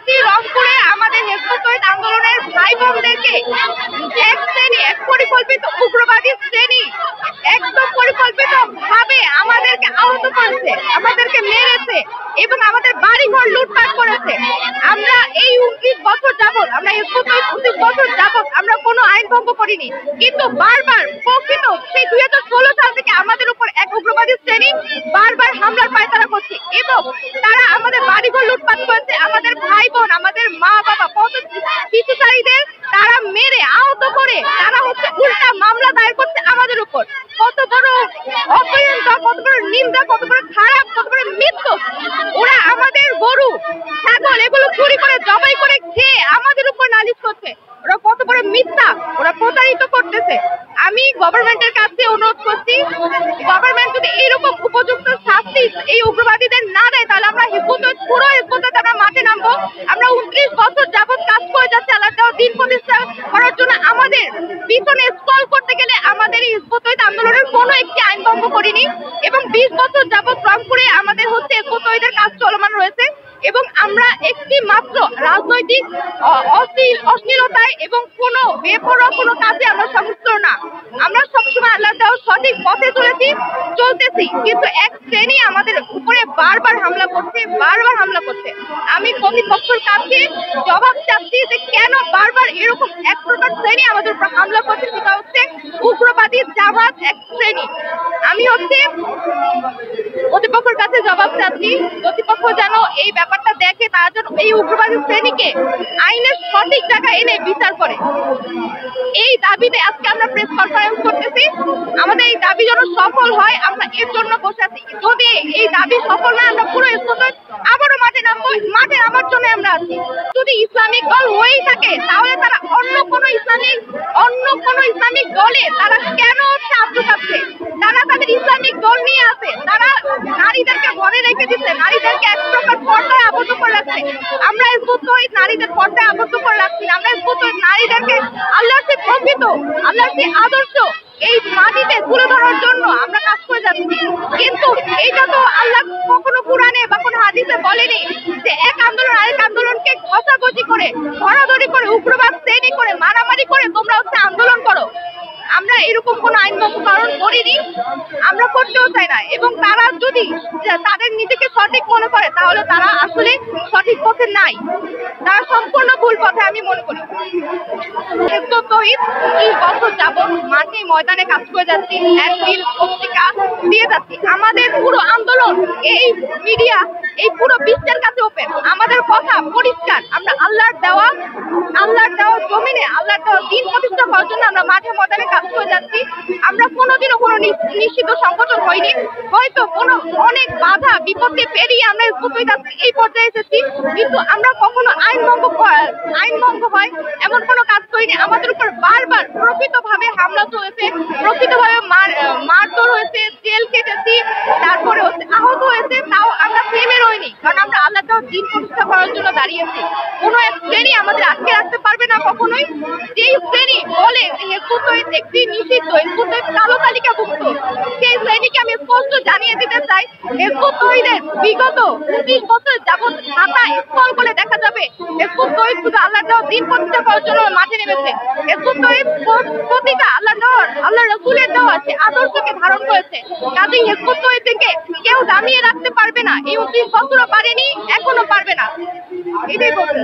দেখছি রংপুরে আমাদের হেফাজত আন্দোলনের ভাই বোনদেরকে এক শ্রেণী, এক পরিকল্পিত উগ্রবাদী শ্রেণী একদম পরিকল্পিত ভাবে আমাদেরকে আহত করেছে, আমাদেরকে মেরেছে এবং আমাদের বাড়িঘর লুটপাট করেছে। আমরা এই 29 বছর যাবৎ, আমরা হেফাজত 29 বছর যাবৎ আমরা কোনো আইন ভঙ্গ করিনি, কিন্তু বারবার প্রকৃত সেই 2016 সাল থেকে আমাদের উপর এক উগ্রবাদী শ্রেণী বারবার হামলার পায়তারা করছে এবং তারা আমাদের বাড়িঘর লুটপাট করেছে, আমাদের ভাই বোন, আমাদের মা বাবা, কত শিশুচারীদের তারা মেরে আহত করে তারা উল্টা মামলা দায়ের করছে আমাদের উপর। কত বড় অপয়ন্ত, কত বড় নিন্দা, কত বড় খারাপ, কত বড় মৃত্যু। ওরা আমাদের গরু ছাগল এগুলো চুরি করে জবাই করে খেয়ে আমাদের উপর নালিশ করছে। ওরা কত বড় মিথ্যা, ওরা প্রতারিত করতেছে। আমি গভর্নমেন্টের কাছে অনুরোধ করছি, গভর্নমেন্ট যদি এইরকম উপযুক্ত শাস্তি এই উগ্রবাদীদের না দেয় তাহলে আমরা পুরো হেফাজত আমরা মাঠে নামবো। আমরা 29 বছর যাবৎ কাজ করে যাচ্ছি আল্লাহ তাআলার দিন প্রতিষ্ঠা করার জন্য। আমাদের পিছনে স্ক্রল করতে গেলে আমাদের এই হেফাজত আন্দোলনের কোনো একটি আইন ভঙ্গ করিনি এবং 20 বছর যাবৎ রংপুরে আমাদের হেফাজতের কাজ চলমান রয়েছে এবং আমরা একটি মাত্র রাজনৈতিক অশ্লীলতায় এবং কোনো বেপরোয়া কোনো কাজে আমরা সংযুক্ত না। আমরা সবসময় আল্লাহ তাআলার সঠিক পথে চলতেছি, কিন্তু এক শ্রেণী আমাদের উপরে বারবার হামলা করছে। আমি কর্তৃপক্ষের কাছে জবাব চাচ্ছি যে কেন বারবার এরকম এক প্রকার শ্রেণী আমাদের উপর হামলা করছে, সেটা হচ্ছে উগ্রবাদী জামাত এক শ্রেণী। আমি কর্তৃপক্ষের কাছে জবাব চাচ্ছি, কর্তৃপক্ষ যেন এই ব্যাপারটা দেখে, তারা যেন এই উগ্রবাদী শ্রেণীকে আইনের সঠিক জায়গায় এনে বিচার করে। এই দাবিতে আজকে আমরা প্রেস কনফারেন্স করতেছি। আমাদের এই দাবি যেন সফল হয়, আমরা এর জন্য বসে আছি। যদি এই দাবি সফল না, আমরা পুরো হেফাজত আবারও মাঠে নামবো। মাঠে নামার জন্য আমরা আছি। যদি ইসলামিক দল হয়েই থাকে তাহলে তারা অন্য কোনো ইসলামিক দলে তারা কেন সাহায্য পাচ্ছে? তারা তাদের ইসলামিক দল নিয়ে আছে, তারা নারীদেরকে ঘরে রেখে দিচ্ছে, নারীদেরকে এক প্রকার পর্দায় আবদ্ধ করে রাখছে। আমরা হেফাজত নারীদের পর্দায় আবদ্ধ করে রাখছি না, আমরা হেফাজত নারীদেরকে আল্লাহর যে প্রকৃত, আল্লাহর যে আদর্শ এই মাটিতে তুলে ধরার জন্য আমরা কাজ করে যাচ্ছি। কিন্তু এইটা তো আল্লাহ কখনো কোরআনে বা কোনো হাদিসে বলেনি যে এক আন্দোলন আরেক আন্দোলনকে ঘষাঘষি করে, ধরাধরি করে, উগ্রবাদ শ্রেণী করে, মারামারি করে তোমরা আন্দোলন করো। আমরা এরকম কোনো আইন পালন করিনি, আমরা করতেও চাই না। এবং তারা যদি তাদের নিজেকে সঠিক মনে করে তাহলে তারা আসলে সঠিক পথে নাই, তারা সম্পূর্ণ ভুল পথে আমি মনে করি। হেফাজত 30 বছর যাবৎ মাঠে ময়দানে কাজ করে যাচ্ছি, হ্যান্ডবিল পত্রিকা দিয়ে যাচ্ছি। আমাদের পুরো আন্দোলন এই মিডিয়া, এই পুরো বিশ্বের কাছে ওপেন। আমাদের কথা পরিষ্কার, আমরা আল্লাহর দেওয়া জমিনে আল্লাহর দেওয়া দিন প্রতিষ্ঠা করার জন্য আমরা মাঠে ময়দানে কাজ করে যাচ্ছি। আমরা কোনোদিনও কোনো নিষিদ্ধ সংগঠন হয়নি, হয়তো কোনো অনেক বাধা বিপত্তি পেরিয়ে আমরা এই পর্যায়ে এসেছি, কিন্তু আমরা কখনো আইন ভঙ্গ হয় এমন কোনো কাজ করিনি। আমাদের উপর বারবার প্রকৃতভাবে হামলা চলেছে, প্রকৃতভাবে মারধর হয়েছে, জেল কেটেছি, তারপরে আহত হয়েছে, তাও আমরা থেমে রইনি, কারণ আমরা আল্লাহ তাআলার দিন প্রতিষ্ঠা করার জন্য দাঁড়িয়েছি। কোনো এক শ্রেণী আমাদের আটকে রাখতে পারবে না কখনোই। যেই শ্রেণী বলে হেফাজত একটি নিষিদ্ধ, হেফাজত কালো তালিকাভুক্ত, সেই শ্রেণীকে আমি স্পষ্ট জানিয়ে দিতে চাই, হেফাজতের বিগত 29 বছর যাবৎ খাতায় স্ক্রল করে দেখা যাবে হেফাজত শুধু আল্লাহ তাআলার দিন প্রতিষ্ঠা করার জন্য মাঠে নেমেছে। হেফাজত প্রতিটা আল্লাহ রাসূলের দেওয়া সে আদর্শকে ধারণ করেছে। কাজেই হেফাজত থেকে কেউ দামিয়ে রাখতে পারবে না। এই 29 বছরও পারেনি, এখনো পারবে না। এটাই বলতে